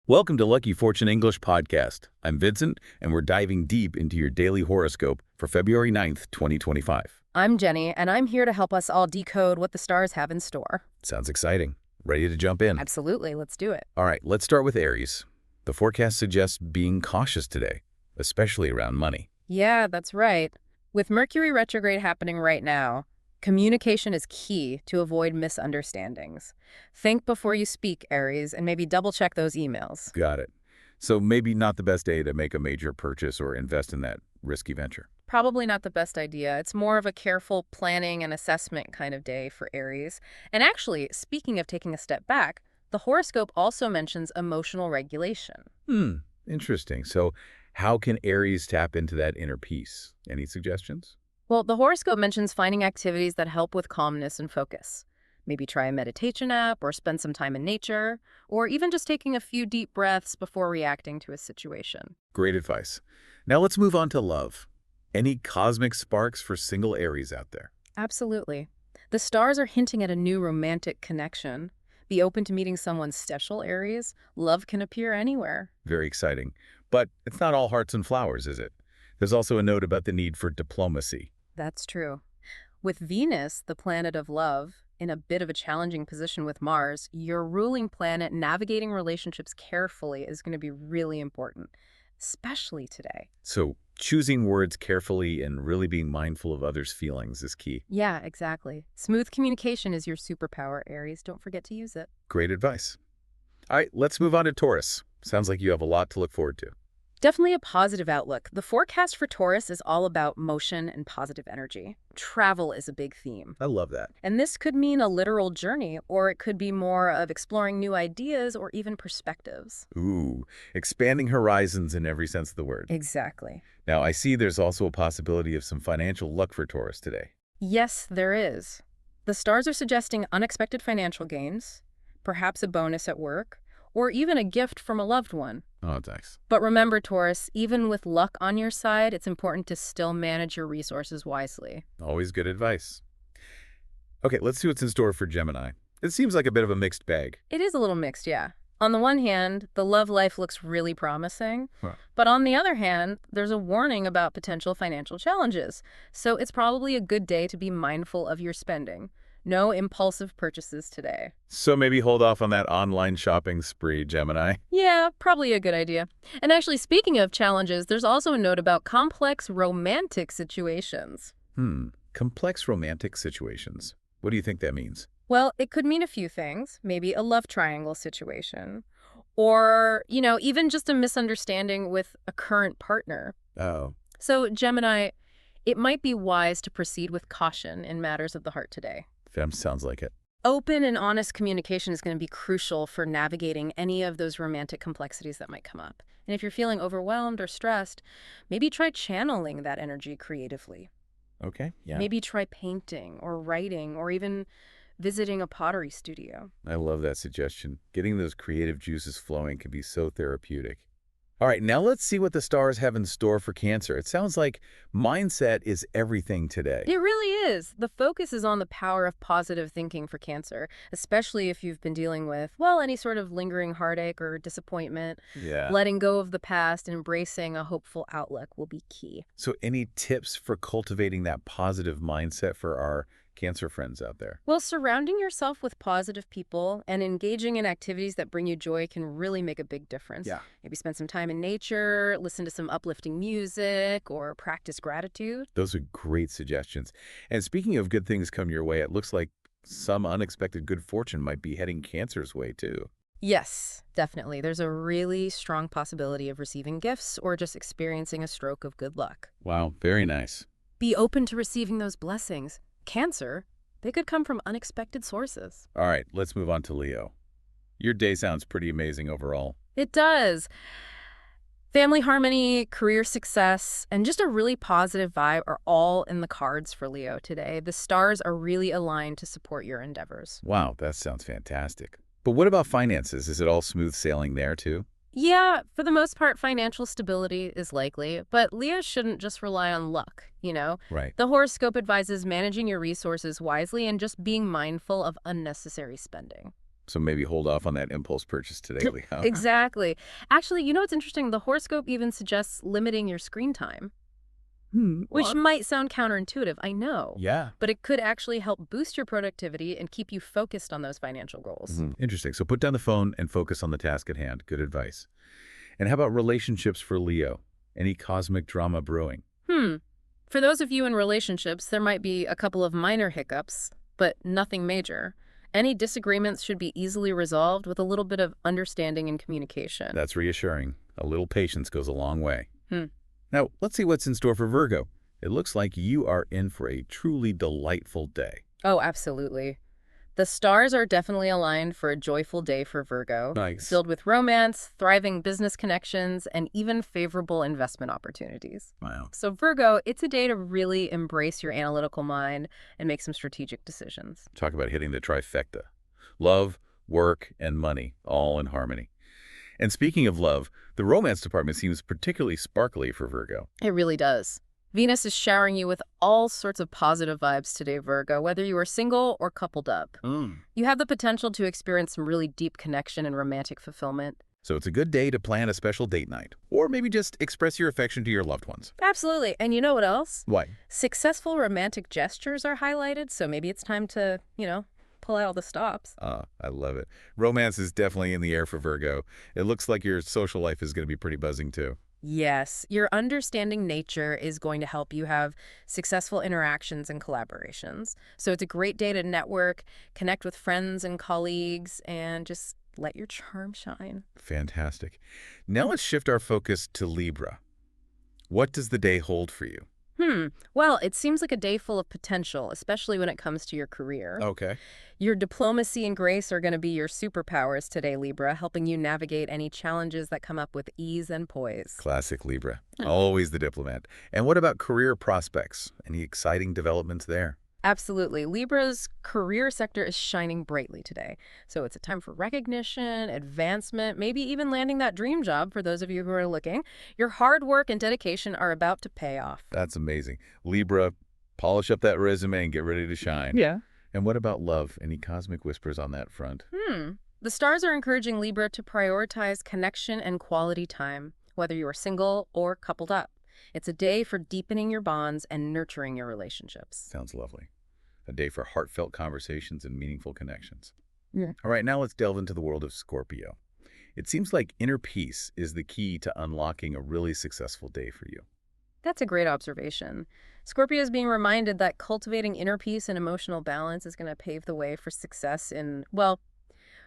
Welcome to Lucky Fortune English Podcast. I'm Vincent, and we're diving deep into your daily horoscope for February 9th, 2025. I'm Jenny, and I'm here to help us all decode what the stars have in store. Sounds exciting. Ready to jump in? Absolutely, let's do it. All right, let's start with Aries. The forecast suggests being cautious today, especially around money. Yeah, that's right. With Mercury retrograde happening right now, communication is key to avoid misunderstandings. Think before you speak, Aries, and maybe double-check those emails. Got it. So maybe not the best day to make a major purchase or invest in that risky venture. Probably not the best idea. It's more of a careful planning and assessment kind of day for Aries. And actually, speaking of taking a step back, the horoscope also mentions emotional regulation. Interesting. So how can Aries tap into that inner peace? Any suggestions? Well, the horoscope mentions finding activities that help with calmness and focus. Maybe try a meditation app or spend some time in nature, or even just taking a few deep breaths before reacting to a situation. Great advice. Now let's move on to love. Any cosmic sparks for single Aries out there? Absolutely. The stars are hinting at a new romantic connection. Be open to meeting someone special, Aries. Love can appear anywhere. Very exciting. But it's not all hearts and flowers, is it? There's also a note about the need for diplomacy. That's true. With Venus, the planet of love, in a bit of a challenging position with Mars, your ruling planet navigating relationships carefully is going to be really important, especially today. So choosing words carefully and really being mindful of others' feelings is key. Yeah, exactly. Smooth communication is your superpower, Aries. Don't forget to use it. Great advice. All right, let's move on to Taurus. Sounds like you have a lot to look forward to. Definitely a positive outlook. The forecast for Taurus is all about motion and positive energy. Travel is a big theme. I love that. And this could mean a literal journey, or it could be more of exploring new ideas or even perspectives. Ooh, expanding horizons in every sense of the word. Exactly. Now, I see there's also a possibility of some financial luck for Taurus today. Yes, there is. The stars are suggesting unexpected financial gains, perhaps a bonus at work, or even a gift from a loved one. Oh, thanks. But remember, Taurus, even with luck on your side, it's important to still manage your resources wisely. Always good advice. Okay, let's see what's in store for Gemini. It seems like a bit of a mixed bag. It is a little mixed, yeah. On the one hand, the love life looks really promising. Huh. But on the other hand, there's a warning about potential financial challenges. So it's probably a good day to be mindful of your spending. No impulsive purchases today. So maybe hold off on that online shopping spree, Gemini. Yeah, probably a good idea. And actually, speaking of challenges, there's also a note about complex romantic situations. Complex romantic situations. What do you think that means? Well, it could mean a few things. Maybe a love triangle situation. Or, even just a misunderstanding with a current partner. Oh, So, Gemini, it might be wise to proceed with caution in matters of the heart today. sounds like it. Open and honest communication is going to be crucial for navigating any of those romantic complexities that might come up. And if you're feeling overwhelmed or stressed, maybe try channeling that energy creatively. Okay, yeah. Maybe try painting or writing or even visiting a pottery studio. I love that suggestion. Getting those creative juices flowing can be so therapeutic. All right, now let's see what the stars have in store for Cancer. It sounds like mindset is everything today. It really is. The focus is on the power of positive thinking for Cancer, especially if you've been dealing with, any sort of lingering heartache or disappointment. Yeah. Letting go of the past and embracing a hopeful outlook will be key. So any tips for cultivating that positive mindset for our Cancer friends out there? Well, surrounding yourself with positive people and engaging in activities that bring you joy can really make a big difference. Yeah. Maybe spend some time in nature, listen to some uplifting music, or practice gratitude. Those are great suggestions. And speaking of good things come your way, it looks like some unexpected good fortune might be heading Cancer's way too. Yes, definitely. There's a really strong possibility of receiving gifts or just experiencing a stroke of good luck. Wow, very nice. Be open to receiving those blessings. Cancer, they could come from unexpected sources. All right, let's move on to Leo. Your day sounds pretty amazing overall. It does. Family harmony, career success, and just a really positive vibe are all in the cards for Leo today. The stars are really aligned to support your endeavors. Wow, that sounds fantastic. But what about finances? Is it all smooth sailing there too? Yeah, for the most part, financial stability is likely, but Leo shouldn't just rely on luck, Right. The horoscope advises managing your resources wisely and just being mindful of unnecessary spending. So maybe hold off on that impulse purchase today, Leo. Exactly. Actually, you know what's interesting? The horoscope even suggests limiting your screen time, which Well, might sound counterintuitive, I know, yeah. but it could actually help boost your productivity and keep you focused on those financial goals. Interesting. So put down the phone and focus on the task at hand. Good advice. And how about relationships for Leo? Any cosmic drama brewing? For those of you in relationships, there might be a couple of minor hiccups, but nothing major. Any disagreements should be easily resolved with a little bit of understanding and communication. That's reassuring. A little patience goes a long way. Hmm. Now, let's see what's in store for Virgo. It looks like you are in for a truly delightful day. Oh, absolutely. The stars are definitely aligned for a joyful day for Virgo, Nice. filled with romance, thriving business connections, and even favorable investment opportunities. Wow. So Virgo, it's a day to really embrace your analytical mind and make some strategic decisions. Talk about hitting the trifecta. Love, work, and money, all in harmony. And speaking of love, the romance department seems particularly sparkly for Virgo. It really does. Venus is showering you with all sorts of positive vibes today, Virgo, whether you are single or coupled up. You have the potential to experience some really deep connection and romantic fulfillment. So it's a good day to plan a special date night. Or maybe just express your affection to your loved ones. Absolutely. And you know what else? Why? Successful romantic gestures are highlighted, so maybe it's time to, pull out all the stops. I love it. Romance is definitely in the air for Virgo. It looks like your social life is going to be pretty buzzing too. Yes, your understanding nature is going to help you have successful interactions and collaborations. So it's a great day to network, connect with friends and colleagues, and just let your charm shine. Fantastic. Now let's shift our focus to Libra. What does the day hold for you? Well, it seems like a day full of potential, especially when it comes to your career. Okay. Your diplomacy and grace are going to be your superpowers today, Libra, helping you navigate any challenges that come up with ease and poise. Classic Libra. Always the diplomat. And what about career prospects? Any exciting developments there? Absolutely. Libra's career sector is shining brightly today. So it's a time for recognition, advancement, maybe even landing that dream job for those of you who are looking. Your hard work and dedication are about to pay off. That's amazing. Libra, polish up that resume and get ready to shine. Yeah. And what about love? Any cosmic whispers on that front? The stars are encouraging Libra to prioritize connection and quality time, whether you are single or coupled up. It's a day for deepening your bonds and nurturing your relationships. Sounds lovely. A day for heartfelt conversations and meaningful connections. Yeah. All right, now let's delve into the world of Scorpio. It seems like inner peace is the key to unlocking a really successful day for you. That's a great observation. Scorpio is being reminded that cultivating inner peace and emotional balance is going to pave the way for success in, well,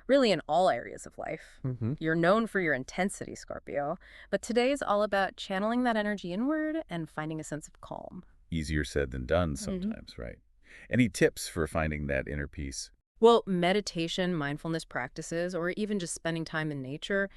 really in all areas of life. You're known for your intensity, Scorpio, but today is all about channeling that energy inward and finding a sense of calm. Easier said than done sometimes, right? Any tips for finding that inner peace? Well, meditation, mindfulness practices, or even just spending time in nature,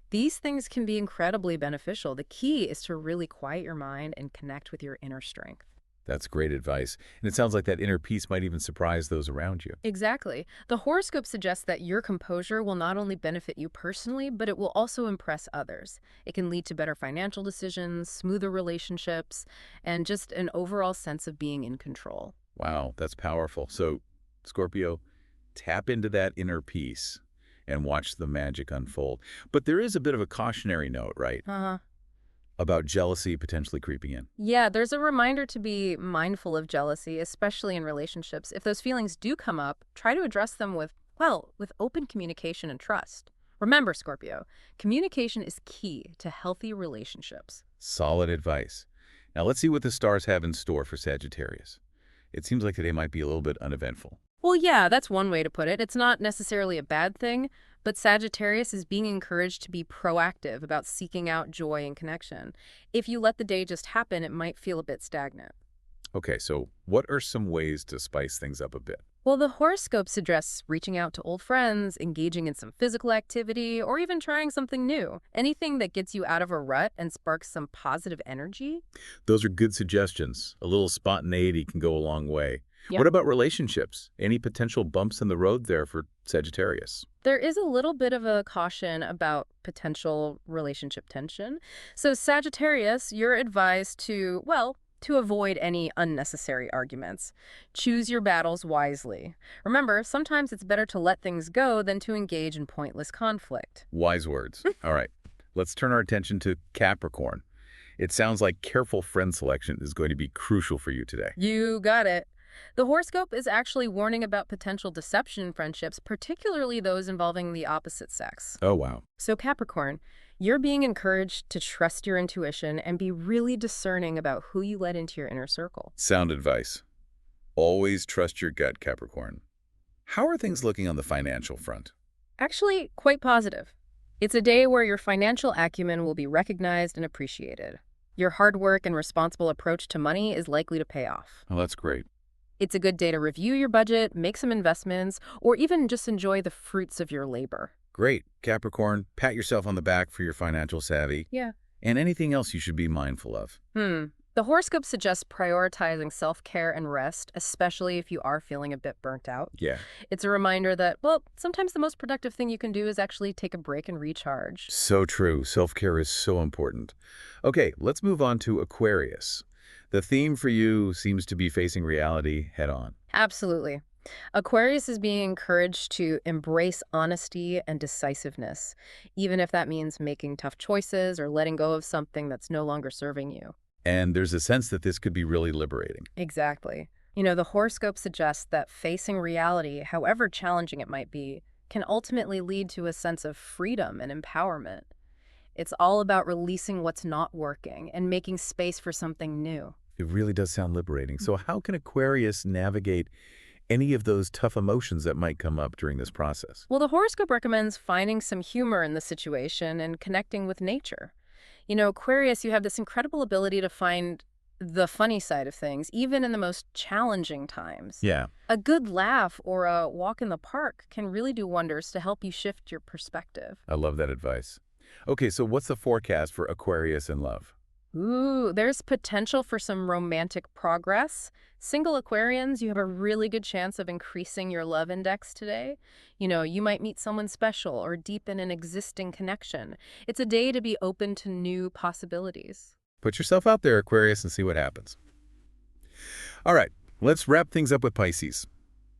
these things can be incredibly beneficial. The key is to really quiet your mind and connect with your inner strength. That's great advice. And it sounds like that inner peace might even surprise those around you. Exactly. The horoscope suggests that your composure will not only benefit you personally, but it will also impress others. It can lead to better financial decisions, smoother relationships, and just an overall sense of being in control. Wow, that's powerful. So, Scorpio, tap into that inner peace and watch the magic unfold. But there is a bit of a cautionary note, right? About jealousy potentially creeping in. Yeah, there's a reminder to be mindful of jealousy, especially in relationships. If those feelings do come up, try to address them with open communication and trust. Remember, Scorpio, communication is key to healthy relationships. Solid advice. Now let's see what the stars have in store for Sagittarius. It seems like today might be a little bit uneventful. Well, yeah, that's one way to put it. It's not necessarily a bad thing, but Sagittarius is being encouraged to be proactive about seeking out joy and connection. If you let the day just happen, it might feel a bit stagnant. Okay, so what are some ways to spice things up a bit? Well, the horoscope suggests reaching out to old friends, engaging in some physical activity, or even trying something new. Anything that gets you out of a rut and sparks some positive energy. Those are good suggestions. A little spontaneity can go a long way. Yep. What about relationships? Any potential bumps in the road there for Sagittarius? There is a little bit of a caution about potential relationship tension. So Sagittarius, you're advised to, to avoid any unnecessary arguments. Choose your battles wisely. Remember, sometimes it's better to let things go than to engage in pointless conflict. Wise words. All right, let's turn our attention to Capricorn. It sounds like careful friend selection is going to be crucial for you today. You got it. The horoscope is actually warning about potential deception in friendships, particularly those involving the opposite sex. Oh, wow. So Capricorn, you're being encouraged to trust your intuition and be really discerning about who you let into your inner circle. Sound advice. Always trust your gut, Capricorn. How are things looking on the financial front? Actually, quite positive. It's a day where your financial acumen will be recognized and appreciated. Your hard work and responsible approach to money is likely to pay off. Oh, that's great. It's a good day to review your budget, make some investments, or even just enjoy the fruits of your labor. Great. Capricorn, pat yourself on the back for your financial savvy. Yeah. And anything else you should be mindful of. The horoscope suggests prioritizing self-care and rest, especially if you are feeling a bit burnt out. Yeah. It's a reminder that, well, sometimes the most productive thing you can do is actually take a break and recharge. So true. Self-care is so important. Okay, let's move on to Aquarius. The theme for you seems to be facing reality head-on. Absolutely. Aquarius is being encouraged to embrace honesty and decisiveness, even if that means making tough choices or letting go of something that's no longer serving you. And there's a sense that this could be really liberating. Exactly. The horoscope suggests that facing reality, however challenging it might be, can ultimately lead to a sense of freedom and empowerment. It's all about releasing what's not working and making space for something new. It really does sound liberating. So how can Aquarius navigate any of those tough emotions that might come up during this process? Well, the horoscope recommends finding some humor in the situation and connecting with nature. Aquarius, you have this incredible ability to find the funny side of things, even in the most challenging times. Yeah. A good laugh or a walk in the park can really do wonders to help you shift your perspective. I love that advice. Okay, so what's the forecast for Aquarius in love? Ooh, there's potential for some romantic progress. Single Aquarians, you have a really good chance of increasing your love index today. You might meet someone special or deepen an existing connection. It's a day to be open to new possibilities. Put yourself out there, Aquarius, and see what happens. All right, let's wrap things up with Pisces.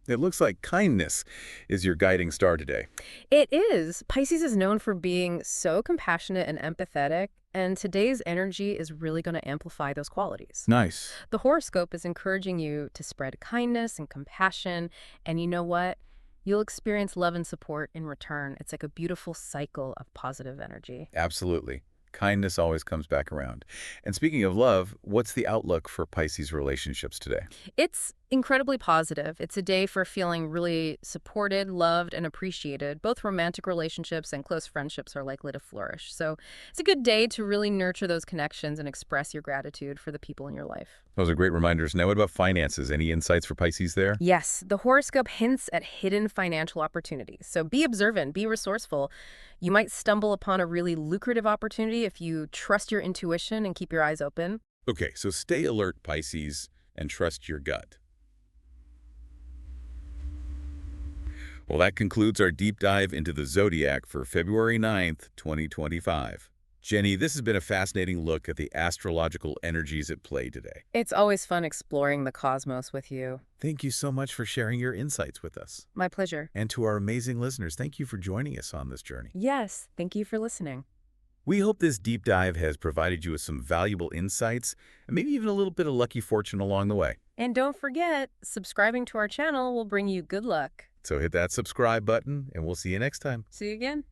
It looks like kindness is your guiding star today. It is. Pisces is known for being so compassionate and empathetic, and today's energy is really going to amplify those qualities. Nice. The horoscope is encouraging you to spread kindness and compassion, and you know what? You'll experience love and support in return. It's like a beautiful cycle of positive energy. Absolutely. Kindness always comes back around. And speaking of love, what's the outlook for Pisces relationships today? It's incredibly positive. It's a day for feeling really supported, loved, and appreciated. Both romantic relationships and close friendships are likely to flourish. So it's a good day to really nurture those connections and express your gratitude for the people in your life. Those are great reminders. Now, what about finances? Any insights for Pisces there? Yes, the horoscope hints at hidden financial opportunities. So be observant, be resourceful. You might stumble upon a really lucrative opportunity if you trust your intuition and keep your eyes open. Okay, so stay alert, Pisces, and trust your gut. Well, that concludes our deep dive into the Zodiac for February 9th, 2025. Jenny, this has been a fascinating look at the astrological energies at play today. It's always fun exploring the cosmos with you. Thank you so much for sharing your insights with us. My pleasure. And to our amazing listeners, thank you for joining us on this journey. Yes, thank you for listening. We hope this deep dive has provided you with some valuable insights and maybe even a little bit of lucky fortune along the way. And don't forget, subscribing to our channel will bring you good luck. So hit that subscribe button, and we'll see you next time. See you again.